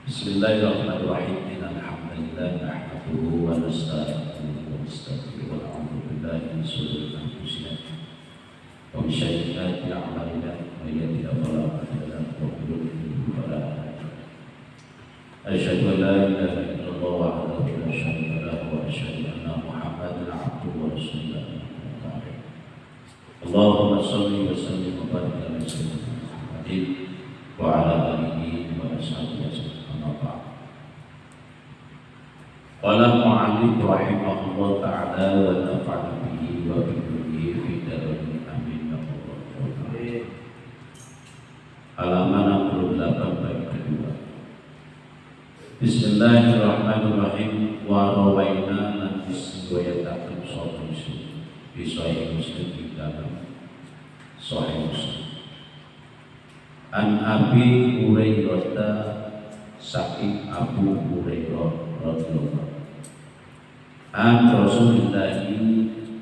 Bismillahirrahmanirrahim. Alhamdulillah nahmaduhu wa nasta'inuhu wa nastaghfiruh wa na'udzu billahi min shururi anfusina wa min sayyiati a'malina may yahdihillahu fala mudilla lahu wa may yudlil fala hadiya lahu. Asyhadu an la ilaha illallah wahdahu la syarika lahu wa asyhadu anna Muhammadan 'abduhu wa rasuluh. Allahumma shalli wa sallim wa barik ala sayyidina Muhammadin wa ala alihi wa ashabihi. Qala mu'allif rahimahullah ta'ala wa nafa'ana bihi wa bihi fi darin amin ya Allah. Halaman 68 bait kedua. Bismillahirrahmanirrahim. Wa rawaina lan disriwayataken sapa Muslim fi sahih Muslim di dalam sahih Muslim. An Abi Hurairah saking Abu Hurairah radhiyallahu an Rasulullah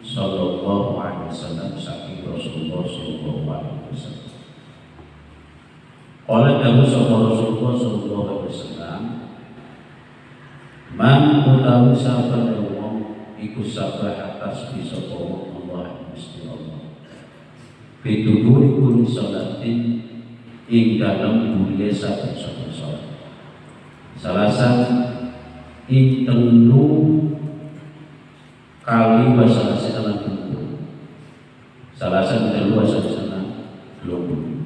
sallallahu alaihi wasallam saking Rasulullah sallallahu alaihi wasallam. Qala dawu Rasulullah sallallahu alaihi wasallam, man utawi sabar wong iku sabar atas bisa wong Allah Gusti Allah. Pituduri kuli salatin ing dalem dunia saben-saben salat. Salasan ing telu kali wasalasi dalam telu. Salasan telu wasalasi dalam telu.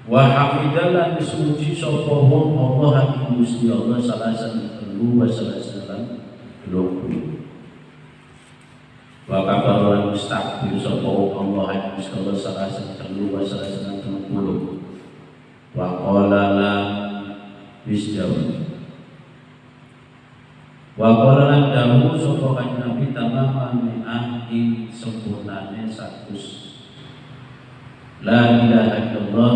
Wa hafidalan suci sapa wong Allah ing Gusti Allah salasan telu wasalasi dalam telu. Wa kabaran mustakbir sapa wong Allah ing Gusti Allah salasan telu wasalasi dalam telu. Wa qala la bisjawi. Wa qala lan dawu sapa kanjeng Nabi tamaman ing sempurnane 100. La ilaha illallah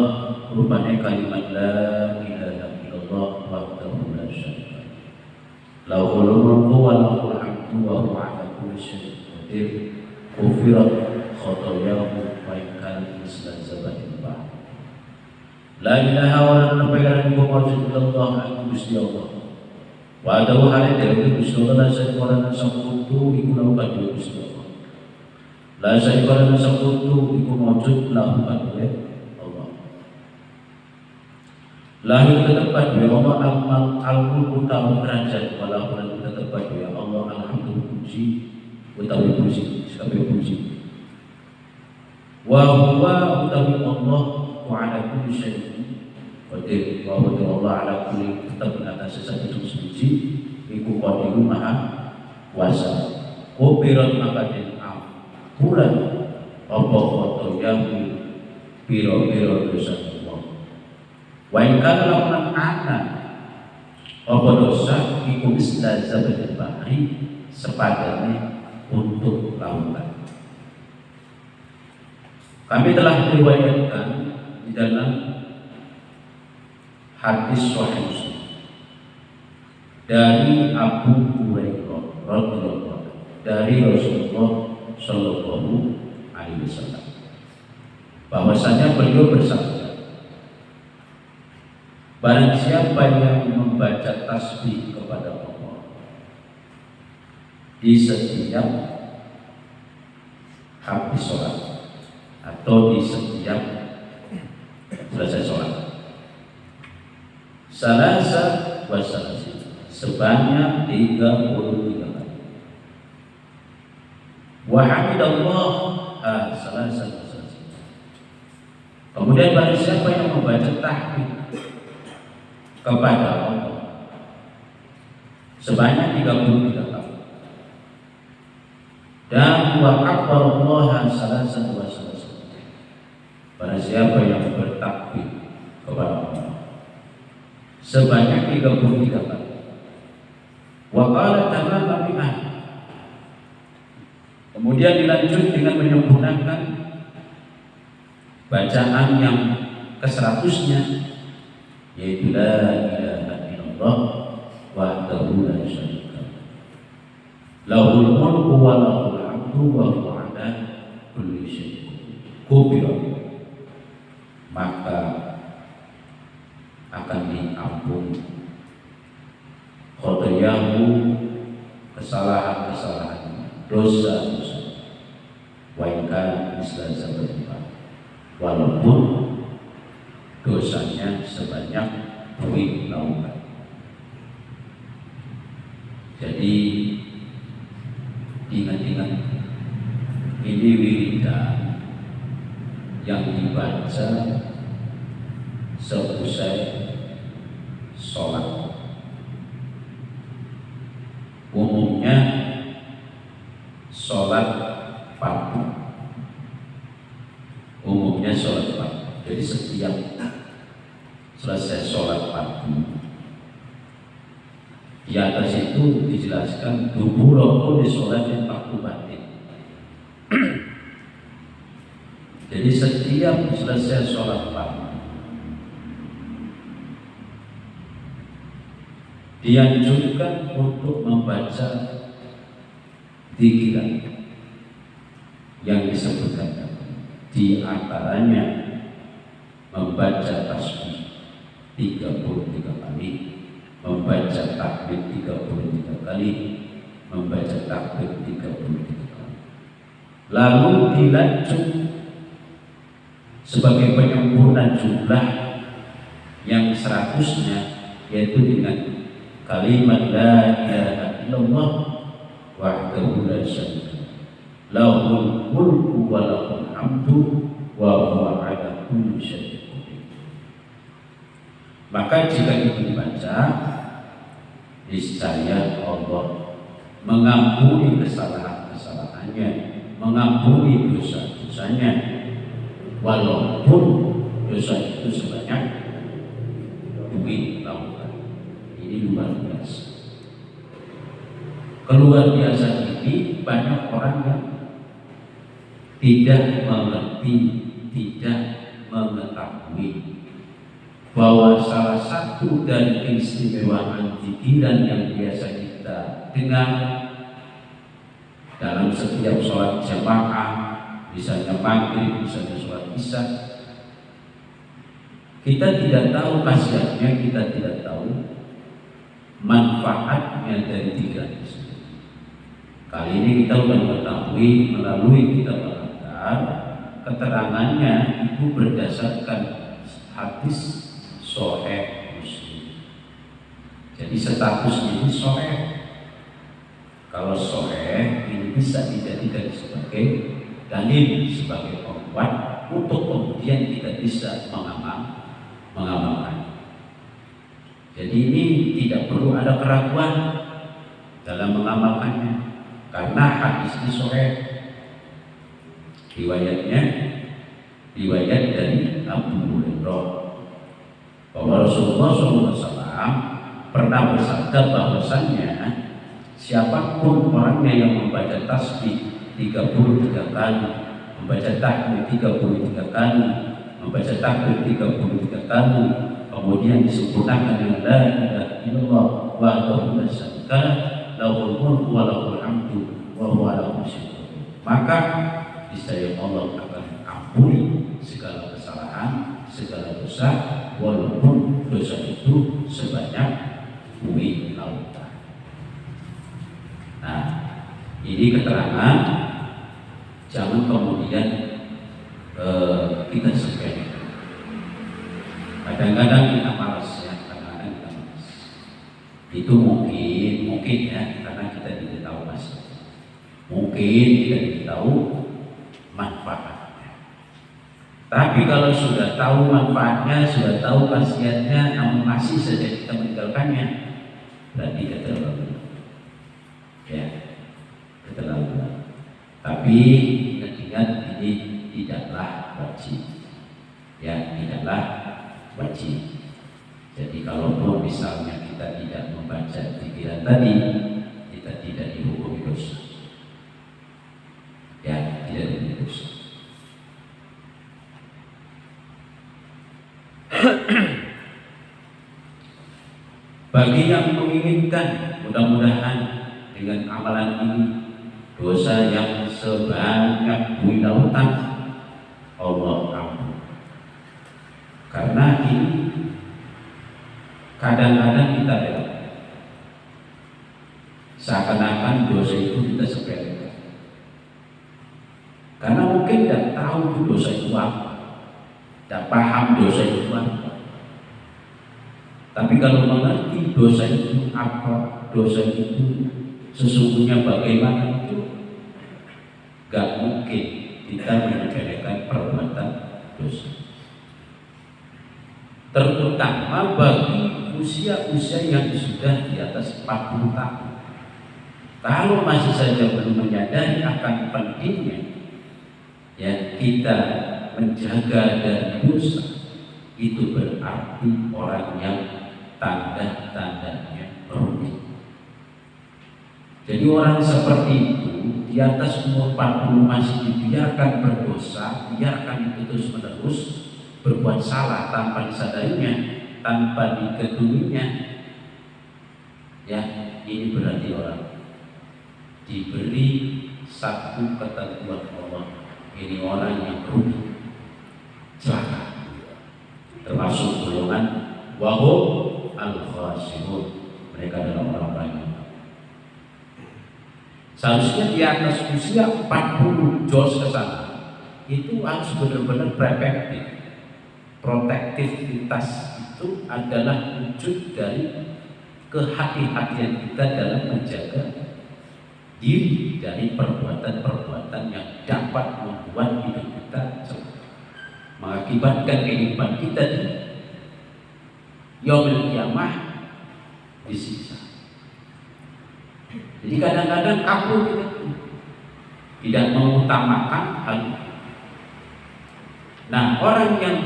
rupane kalimat la ilaha illallah wahdahu la syarika lahu. Lahul mulku wa lahul hamdu wa huwa ala kulli syai'in qadir. Ghufirat khotoyahu wa in kana misla zabadil bahr. La ilaha wa la ilaha illallah Gusti Allah. Wa adawu hale dewe Gusti Allah la syarika sakutu iku lahu kadhe Gusti Allah. La syarika sakutu iku maujud lahu kadhe Allah. Lahir tetap kadhe Allah al-mulku utawi kerajaan wala lan tetap kadhe Allah alhamdulillah puji utawi puji kabeh puji. Wa huwa utawi Allah wa ala kulli syai'in qadir. Wa huwa Allah ala kulli tetap atas sesuatu suci iku qadir maha kuasa. Kubirat maka den ampuran apa foto yang piro-piro dosa Allah. Wa in kana lamun ana apa dosa iku istazab bil bahri sepadane untuk lautan. Kami telah meriwayatkan di dalam hadis sahih dari Abu Hurairah radhiyallahu anhu dari Rasulullah sallallahu alaihi wasallam bahwasanya beliau bersabda, barang siapa yang membaca tasbih kepada Allah di setiap habis sholat atau di setiap selesai sholat salasa wasalasi sebanyak 33 kali. Wa hamidallah salasa wasalasi. Kemudian barang siapa yang membaca tahmid kepada Allah sebanyak 33 kali. Dan wa akbarallah salasa wasalasi. Barang siapa yang bertakbir kepada Allah sebanyak 33 kali. Wa qala tamama bi'ah. Kemudian dilanjut dengan menyempurnakan bacaan yang ke-100-nya yaitu la ilaha illallah wahdahu la syarika lahu. Lahul mulku wa lahul hamdu wa huwa ala kulli syai'in qadir. Maka akan diampuni. Khotoyahu, kesalahan-kesalahan, dosa-dosa, waikan misla zabadah, walaupun dosanya sebanyak buih lautan. Jadi ingat-ingat, ini wiridan yang dibaca selesai sholat. Umumnya sholat fardu, jadi setiap selesai sholat fardu, di atas itu dijelaskan duburo di sholat yang fardu batin. Jadi setiap selesai sholat fardu dianjurkan untuk membaca zikir yang disebutkan, di antaranya membaca tasbih 33 kali, membaca takbir 33 kali, membaca takbir 33 kali. Lalu dilanjut sebagai penyempurna jumlah yang 100-nya, yaitu dengan kalimat la ilaha illallah wahdahu la syarika lahul mulku wa lahul hamdu wa huwa ala kulli syai'in qadir. Maka jika itu dibaca, niscaya Allah mengampuni kesalahan-kesalahannya, mengampuni dosa-dosanya, walaupun dosa itu sebanyak buih lautan. Ini luar biasa. Keluar biasa ini banyak orang yang tidak mengerti, tidak mengetahui bahwa salah satu dari keistimewaan zikiran yang biasa kita dengar dalam setiap sholat jamaah, misalnya maghrib, misalnya sholat isya, kita tidak tahu khasiatnya, kita tidak tahu manfaatnya dari zikir tersebut. Kali ini kita sudah mengetahui melalui kitab Al-Adhkar, keterangannya itu berdasarkan hadis Sahih Muslim. Jadi statusnya ini sahih. Kalau sahih ini bisa dijadikan sebagai dalil, sebagai penguat untuk kemudian kita bisa mengamalkan. Jadi ini tidak perlu ada keraguan dalam mengamalkannya, karena hadis ini sahih. Riwayatnya riwayat dari Abu Hurairah bahwa Rasulullah SAW pernah bersabda bahwasannya siapapun orangnya yang membaca tasbih 33 kali, membaca takbir 33 kali, membaca takbir 33 kali, kemudian disempurnakan dengan la ilaha illallah wahdahu la syarika lahul mulku wa lahul hamdu wa huwa ala kulli syai'in qadir, maka niscaya Allah akan ampuni segala kesalahan, segala dosa, walaupun dosa itu sebanyak buih lautan. Nah, ini keterangan, jangan kemudian kita sepele. Kadang-kadang kita malas ya, kadang-kadang kita malas. Itu mungkin ya, karena kita tidak tahu masalah. Mungkin kita tidak tahu manfaatnya. Tapi kalau sudah tahu manfaatnya, sudah tahu khasiatnya, namun masih saja kita meninggalkannya, berarti keterlaluan. Ya, keterlaluan. Tapi ingat-ingat, ini tidaklah wajib. Ya, tidaklah wajib. Jadi kalaupun misalnya kita tidak membaca pikiran tadi, kita tidak dihukum dosa. Ya, tidak dihukum dosa. Bagi yang menginginkan, mudah-mudahan dengan amalan ini dosa yang sebanyak buih lautan Allah ampun. Karena ini Kadang-kadang kita belok. Seakan-akan dosa itu kita sepelekan. Karena mungkin tidak tahu itu dosa itu apa, tidak paham dosa itu apa. Tapi kalau mengerti dosa itu apa, dosa itu sesungguhnya bagaimana, itu gak mungkin kita menyepelekan perbuatan dosa. Terutama bagi usia-usia yang sudah di atas 40 tahun. Kalau masih saja belum menyadari akan pentingnya ya kita menjaga dari dosa, itu berarti orang yang tanda-tandanya rugi. Jadi orang seperti itu di atas umur 40 masih dibiarkan berdosa, biarkan itu terus menerus berbuat salah tanpa disadarinya, tanpa diketuinya, ya ini berarti orang diberi satu ketentuan Allah, ini orang yang rugi, celaka, termasuk golongan wahum al-khasirun, mereka adalah orang-orang yang seharusnya di atas usia 40 jos ke sana itu harus benar-benar preventif. Protektivitas itu adalah wujud dari kehati-hatian kita dalam menjaga diri dari perbuatan-perbuatan yang dapat membuat hidup kita mengakibatkan kehidupan kita di yaumil qiyamah disiksa. Jadi kadang-kadang kabur kita tidak mengutamakan hal itu. Nah, orang yang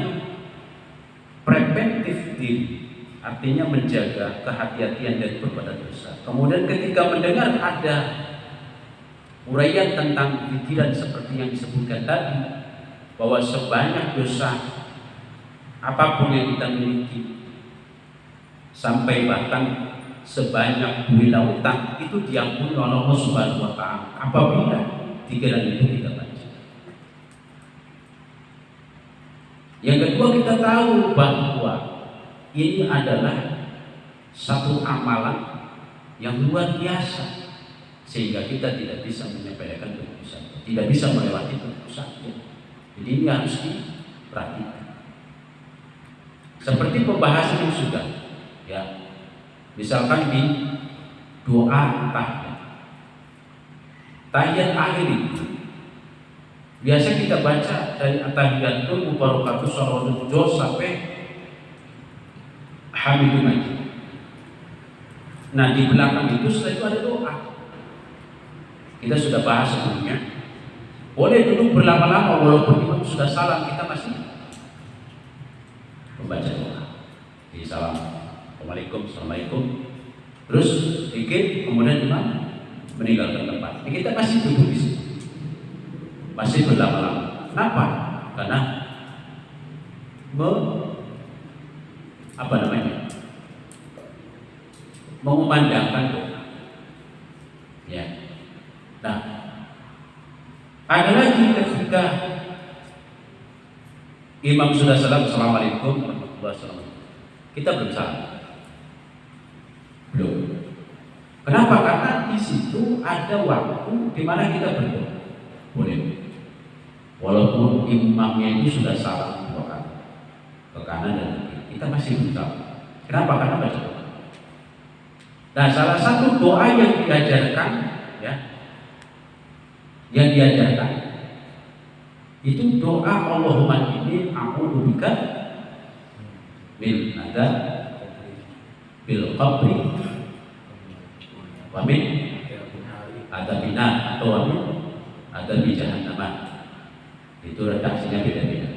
preventif diri artinya menjaga kehati-hatian dari perbuatan dosa. Kemudian ketika mendengar ada uraian tentang pikiran seperti yang disebutkan tadi, bahwa sebanyak dosa apapun yang kita miliki, sampai bahkan sebanyak bumi lautan itu diampuni oleh Allah Subhanahu wa Ta'ala apabila pikiran itu kita baca. Yang kedua, kita tahu bahwa ini adalah satu amalan yang luar biasa, sehingga kita tidak bisa menyepelekan dosa, tidak bisa melewati dosa. Jadi ini harus diperhatikan. Seperti pembahasan yang sudah, ya, misalkan di doa tahiyat akhir itu biasa kita baca dari at-tahiyatul mubarakatuh salawatun sampai hamidun aja. Nah, di belakang itu setelah itu ada doa. Kita sudah bahas sebelumnya. Boleh duduk berlama-lama walaupun imam sudah salam, kita masih membaca doa. Jadi salam, Assalamualaikum. Terus dikit, kemudian imam meninggalkan tempat. Kita masih duduk di situ, masih berlama-lama. Kenapa? Karena mengumandangkan doa. Ya. Nah, ada lagi ketika imam sudah salam, Assalamualaikum warahmatullahi wabarakatuh, kita belum salam. Belum. Kenapa? Karena di situ ada waktu di mana kita berdoa. Boleh. Walaupun imamnya itu sudah salam doa ke kanan dan ke kiri, kita masih belum salam. Kenapa? Karena baca doa. Nah, salah satu doa yang diajarkan, ya, yang diajarkan itu doa Allahumma inni a'udzubika min adzab bil qabri wa min adzabin nar atau wa min adzabi jahannam. Itu redaksinya beda-beda.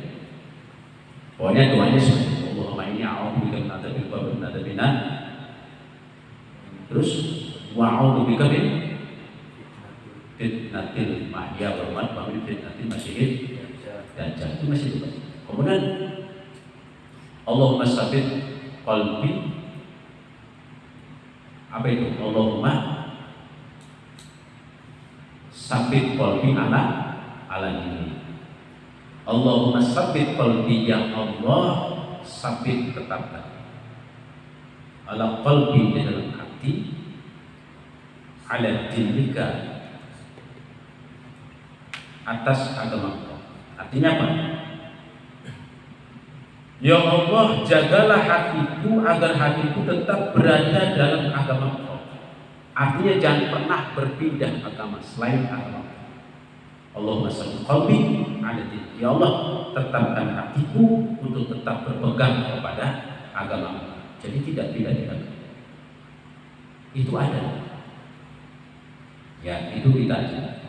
Pokoknya doanya seperti itu. Allahumma inni a'udzubika min adzabil qabri wa min adzabin nar. Terus wa'udzubika min fitnatil mahya wal mamat wa min fitnatil masiihid dajjal. Itu masih itu. Kemudian Allahumma tsabbit qalbi, apa itu? Allahumma tsabbit qalbi ala dini. Allahumma tsabbit qalbi, ya Allah, tsabbit tetapkan ala qalbi di dalam hati, ala dinika atas agama engkau. Artinya apa? Ya Allah, jagalah hatiku agar hatiku tetap berada dalam agama engkau. Artinya jangan pernah berpindah agama selain agama engkau. Allahumma salli qalbi ala dinika. Ya Allah, tetapkan hatiku untuk tetap berpegang kepada agama. Jadi tidak di agama. Itu ada. Ya, itu kita aja.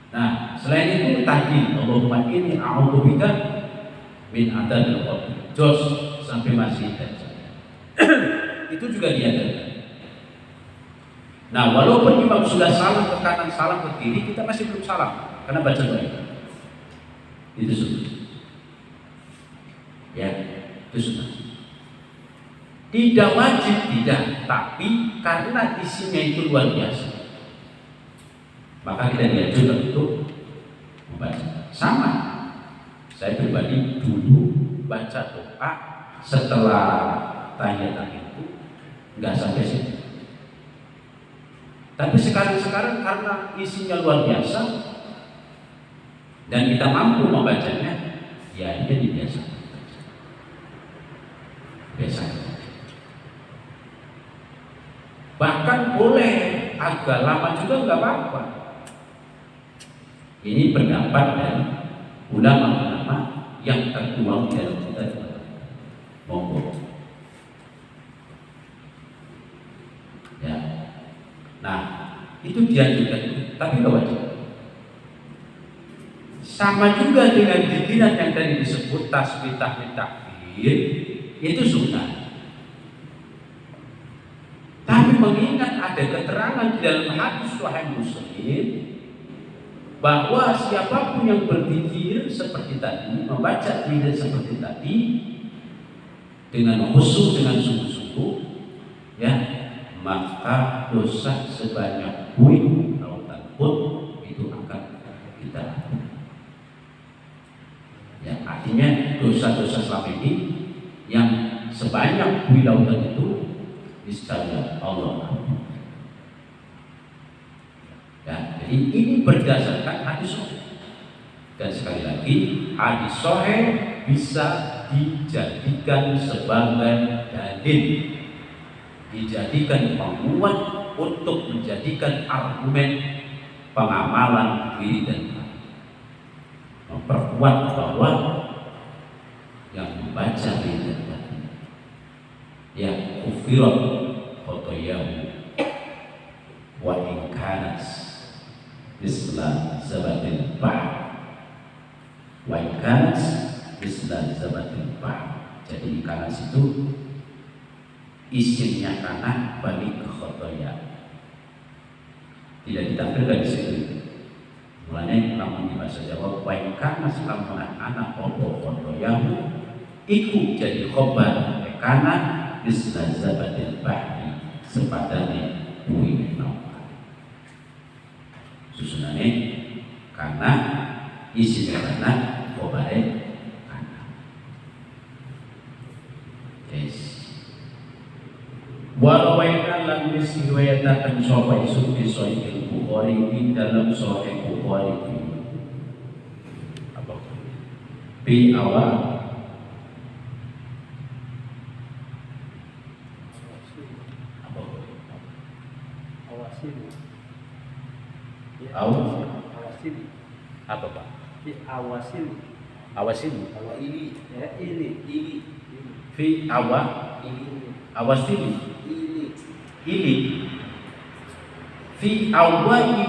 Nah, selain itu tadi Allahumma inni a'udzubika min adzabil qabr. Jos sampai masih itu juga diajarkan. Nah, walaupun imam sudah salam ke kanan, salam ke kiri, kita masih belum salam karena baca doa. Itu sunnah. Ya, itu sunnah. Tidak wajib, tidak, tapi karena isinya itu luar biasa, maka kita dianjurkan untuk membaca. Sama, saya pribadi dulu baca doa setelah tanya-tanya itu nggak sampai situ. Tapi sekarang karena isinya luar biasa dan kita mampu membacanya, ya jadi biasa. Bahkan boleh agak lama juga nggak apa-apa. Ini pendapat dari ulama-ulama yang tertuang di dalam kitab Monggo. Ya, nah itu dianjurkan, tapi nggak wajib. Sama juga dengan zikiran yang tadi disebut tasbih, tahmid, takbir, itu sunnah. Tapi mengingat ada keterangan di dalam hadis Sahih Muslim bahwa siapapun yang berzikir seperti tadi, membaca zikir seperti tadi dengan khusyuk, dengan sungguh-sungguh, ya, maka dosa sebanyak buih lautan pun itu akan kita ampuni. Ya, artinya dosa-dosa selama ini yang sebanyak buih lautan itu niscaya Allah. Ya, jadi ini berdasarkan hadis sahih. Dan sekali lagi, hadis sahih bisa dijadikan sebagai dalil, dijadikan penguat untuk menjadikan argumen pengamalan diri dan memperkuat bahwa yang membaca diri dan ya kufirat khotoyahu wa in kanat misla zabatil bahr wa in kanat misla zabatil bahr. Jadi kanas itu isimnya kanan balik ke khotoya, tidak ditampilkan di situ. Mulanya namun di bahasa Jawa wa in kanat lamun anak opo khotoyahu iku jadi khobar kanan misla zabatil bahri sepadane buih lautan. Susunane karena isi karena kobare karena. Yes. Warawaina lan diriwayatkan sapa isu di Sahih Bukhari di dalam Sahih Bukhari. Apa? Bi awal awasili. Apa Pak? Awasili. Awasili. Ini. Fi awasili. Ini. Fi awal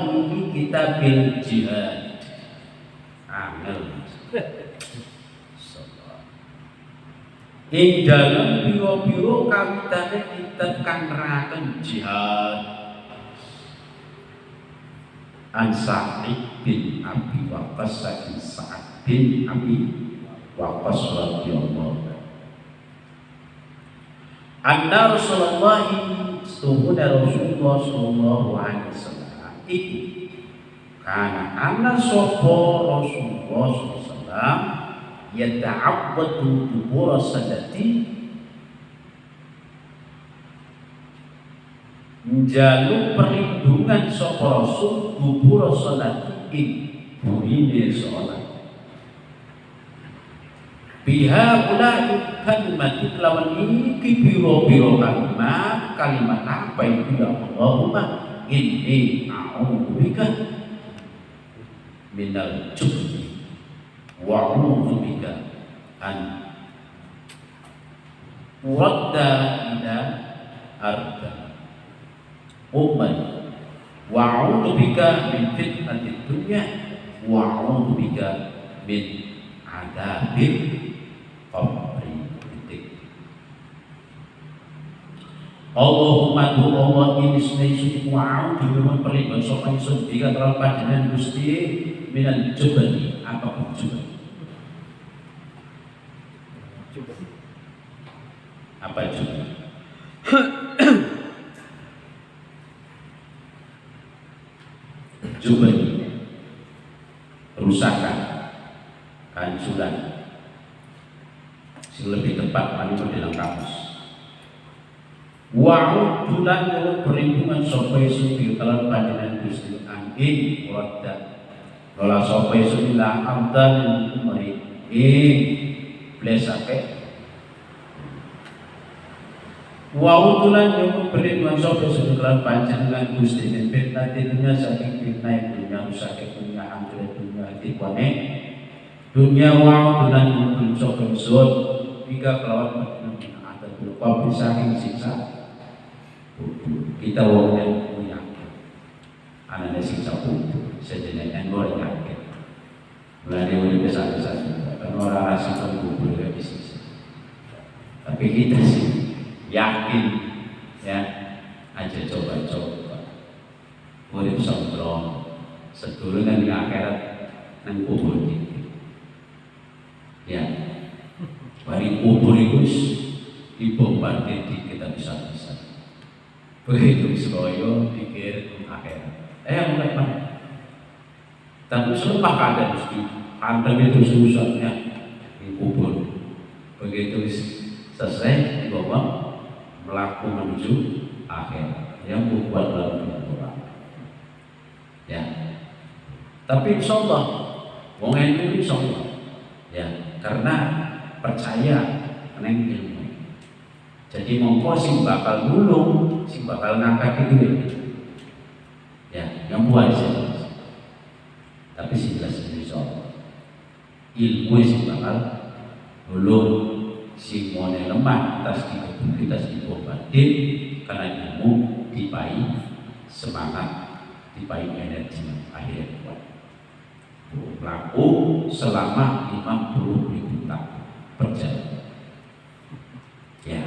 ini kita bil jihad. Angel. Ing dalam biro-biro kawitane kita kang neraken jihad. An Sa'id bin Abi Waqqas saking Sa'ad bin Abi Waqqas radhiyallahu anhu. Anna Rasulullah sallallahu alaihi wasallam iku kana anna sapa Rasulullah sallallahu yata'abbadu dubura sadati njaluk perlindungan sapa Rasul dubura salati ing burine salat biha ulai kalimat lawan iki biro-biro kalimat apa itu ya Allahumma inni a'udzubika minal jubni wa a'udzubika an uradda ila arda ummah wa a'udzubika min fitnatid dunya wa a'udzubika min adabil qabri. Allahumma tu Allah ini sunai wa'u dengan perlindungan sopan sun jika terlalu panjangan Gusti minal jubani apapun jubani apa jubani jubani kerusakan kehancuran yang lebih tepat paling dalam kamus wa'u tulan yang perlindungan sopai suci kalau panjangan Gusti angin wadah kalau sopai suci lah amdan yang umari blesake wa'u tulan yang perlindungan sopai suci kalau panjangan Gusti dan fitnah dunia saking fitnah dunia rusak dunia hancur dunia tikwane dunia wa'u tulan yang perlindungan sopai suci jika kelawan ada berupa saking siksa kita wong punya anaknya siksa putu sejenaknya orang yakin mulai dari besar-besar kan orang rasa kubur gak bisa tapi kita sih yakin ya aja coba-coba boleh sembrono sedulungan di akhirat nang kubur gitu ya mari kubur itu dibombardir di kita bisa-bisa begitu seloyo pikir akhirat mulai mana tapi selepas keadaan mesti hantam itu susahnya dikubur begitu selesai dibawa melaku menuju akhirat yang membuat dalam orang ya tapi insyaallah wong itu insyaallah ya karena percaya neng ilmu jadi mongko sing bakal nulung sing bakal ngangkat itu ya yang buat sih tapi sing jelas insyaallah ilmu sing bakal nulung sing mone lemah tas dikebut dibombardir karena ilmu dipai semangat dipai energi akhirnya kuat pelaku selama 50.000 tahun berjalan ya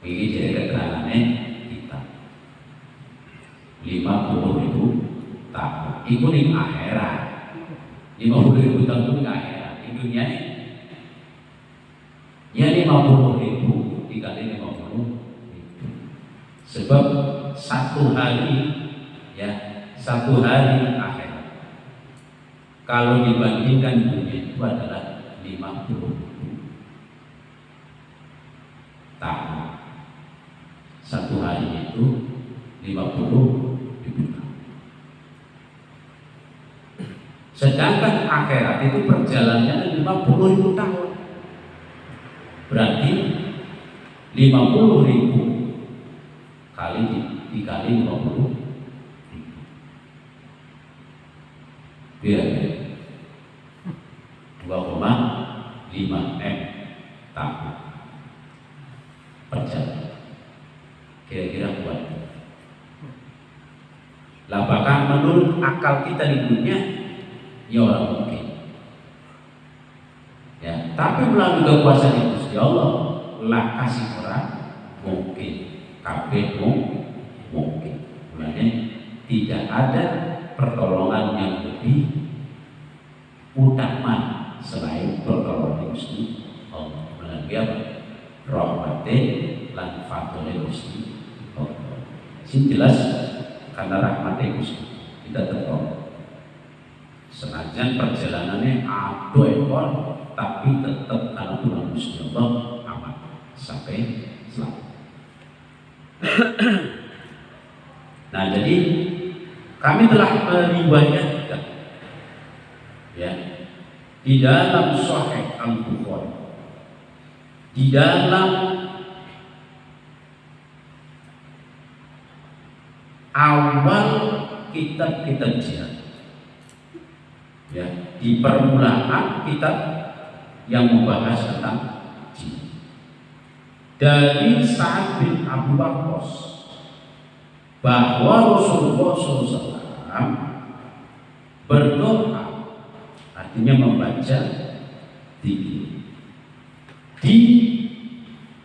ini jadi keterangannya kita 50.000 tahun itu di akhirat 50.000 tahun itu di akhirat di dunia ya 50.000 dikali 50.000 sebab satu hari akhirat kalau dibandingkan dunia itu adalah 50.000 tahun satu hari itu 50.000 tahun sedangkan akhirat itu perjalanannya 50.000 tahun berarti 50.000 kali dikali 50.000 biar 2,5 M tahun perjalanan kira-kira kuat. Apakah menurut akal kita di dunia ya orang mungkin ya tapi melalui kekuasaan Gusti Allah lah kasih orang mungkin kabeh mungkin makanya tidak ada pertolongan yang lebih utama selain pertolongan Gusti Allah melalui apa? Rahmate lan fadhole Gusti Allah. Sing jelas karena rahmate Gusti kita tertolong. Senajan perjalanannya ado ekor, tapi tetap karena Tuhan Gusti Allah aman sampai selamat. Nah, jadi kami telah meriwayatkan ya di dalam Sahih Al-Bukhari, di dalam awal kitab-kitab jihad, ya, di permulaan kitab yang membahas tentang jihad, dari Sa'ad bin Abi Waqqas bahwa Rasulullah SAW berdoa, artinya membaca zikir di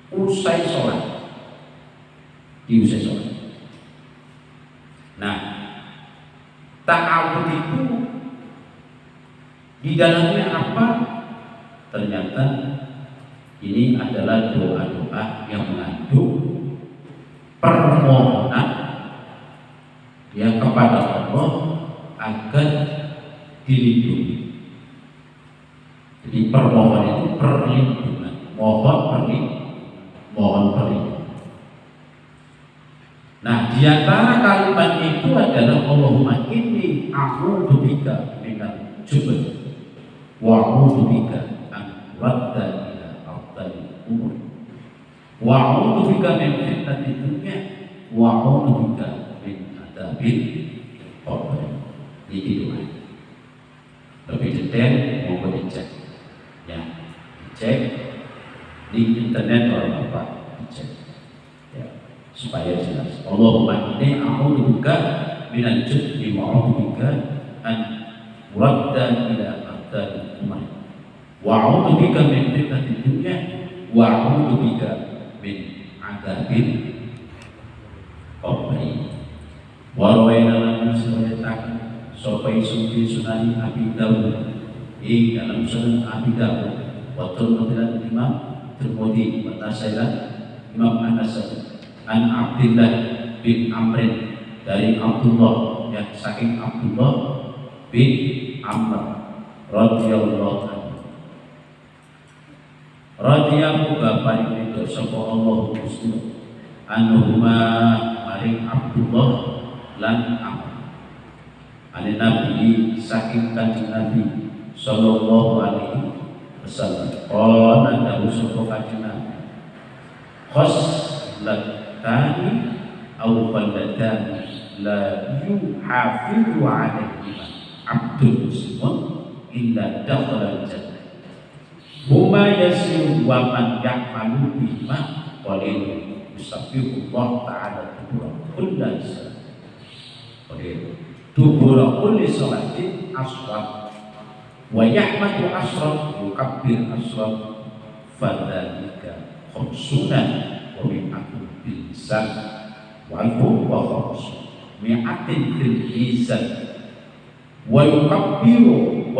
usai sholat, di usai sholat. Nah, ta'awud itu di dalamnya apa? Ternyata ini adalah doa-doa yang mengandung permohonan yang kepada Allah agar dilindungi. Jadi permohonan itu perlindungan, mohon perlindungan. Nah, di antara kalimat itu adalah Allahumma inni a'udzu bika minal jubn wa a'udzu bika an radda ila ardhil umur wa a'udzu bika min fitnatid dunya wa a'udzu bika min adzabil qabr. Ini doa. Lebih detail mau dicek, ya, dicek di internet atau apa, dicek, ya, supaya jelas. Allahumma inni a'udzu bika minal jubni wa a'udzu bika an radda ila ardhil umur wa a'udzu bika min fitnatid dunya wa a'udzu bika min adzabil qabr. Wa rawaina lan sawaitan sopai sufi sunani Abi Dawud dalam sunan Abi Dawud wa turmutilan Imam Tirmidzi wa tasailan Imam Anas an Abdullah bin Amr, dari Abdullah, yang saking Abdullah bin Amr radhiyallahu anhu, radhiyallahu bapak itu sapa Allah Gusti anhuma maring Abdullah lan Amr ane Nabi saking kanjeng Nabi sallallahu alaihi wasallam. Qala dawu sapa kanjeng Nabi, khoslatani aw qallatani la yuhafizu alaihima abdul muslimun illa dakhala al-jannah huma yasiru wa man ya'malu bima qalil yusabbihu Allah ta'ala kullu salat dubura kulli salatin aswad wa yahmadu asrad yukabbir asrad fadzalika khamsunan wa mi'atun bil lisan wa alfu wa khamsun mi'atin bil lisan wa yukabbiru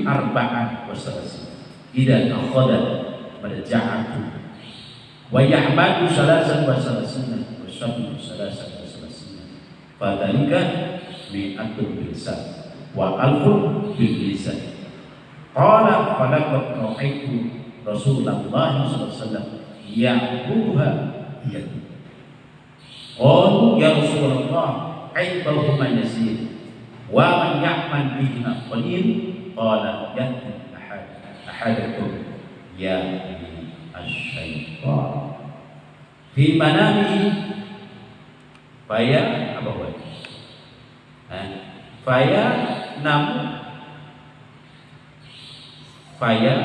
arba'an wa salasin idza akhadha marja'atu wa yahmadu salasan wa salasina Sabtu salasa salasina fadzalika mi'atul lisan wa alfun bil lisan. Qala falaqad ra'aitu Rasulullah sallallahu alaihi wasallam ya'buduha yadi. Qalu ya Rasulullah kaifa huma yasir wa man ya'mal bihima qalil. Qala ya'ti ahadakum ya asy-syaitan fi manamihi Faya apa buat? Faya namu Faya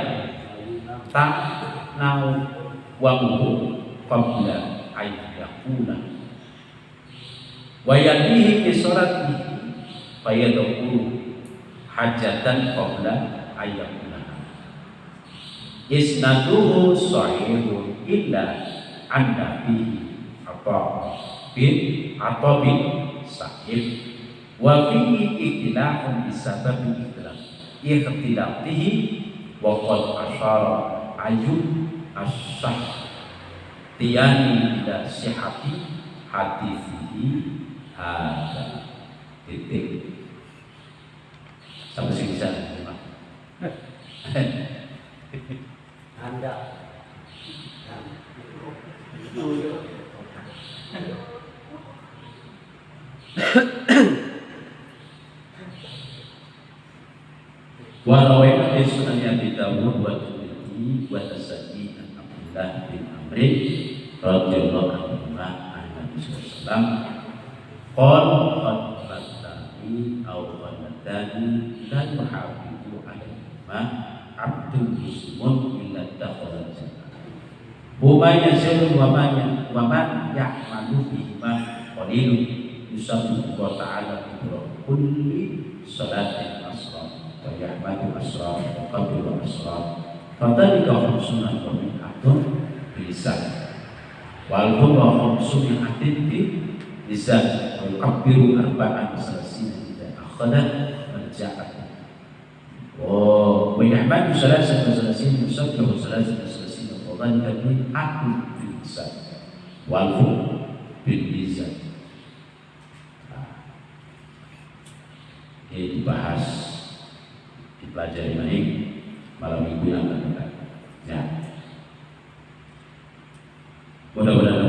tak nau wamuhu qabla ayyakuna wa yadihi kisorati faya dokuru hajatan qabla ayyakuna isnaduhu sahihun illa anda fihi bin sahib wa fihi ikhtilafun bisababi ikhtilafihi wa qad asyara ayub as-sah tiyani ila sihati hadithihi ada titik sampai sini sana Pak. Anda. Warawaitu di Sunan Abi Dawud wa Tirmidzi wa Nasa'i an Abdullah bin Amr radhiyallahu anhu an Nabi sallallahu alaihi wasallam qad qadani aw qadani la yuhafizu alaihima abdul muslimun illa dakhala jannah wa yasiru wa man ya'malu bihima qalilun yusabbihu wa ta'ala bi kulli salatin asra wa yahmadu asra wa qablu asra fadhalika khamsuna wa mi'atun bilisan wal huwa khamsuna bi lisan wa yukabbiru arba'an salasina idza akhadha marja'at wa yahmadu salasan wa salasina yusabbihu salasan wa salasina fadhalika mi'atun bilisan wal huwa bil lisan. Ini dibahas, dipelajari baik malam minggu yang akan datang. Ya, mudah-mudahan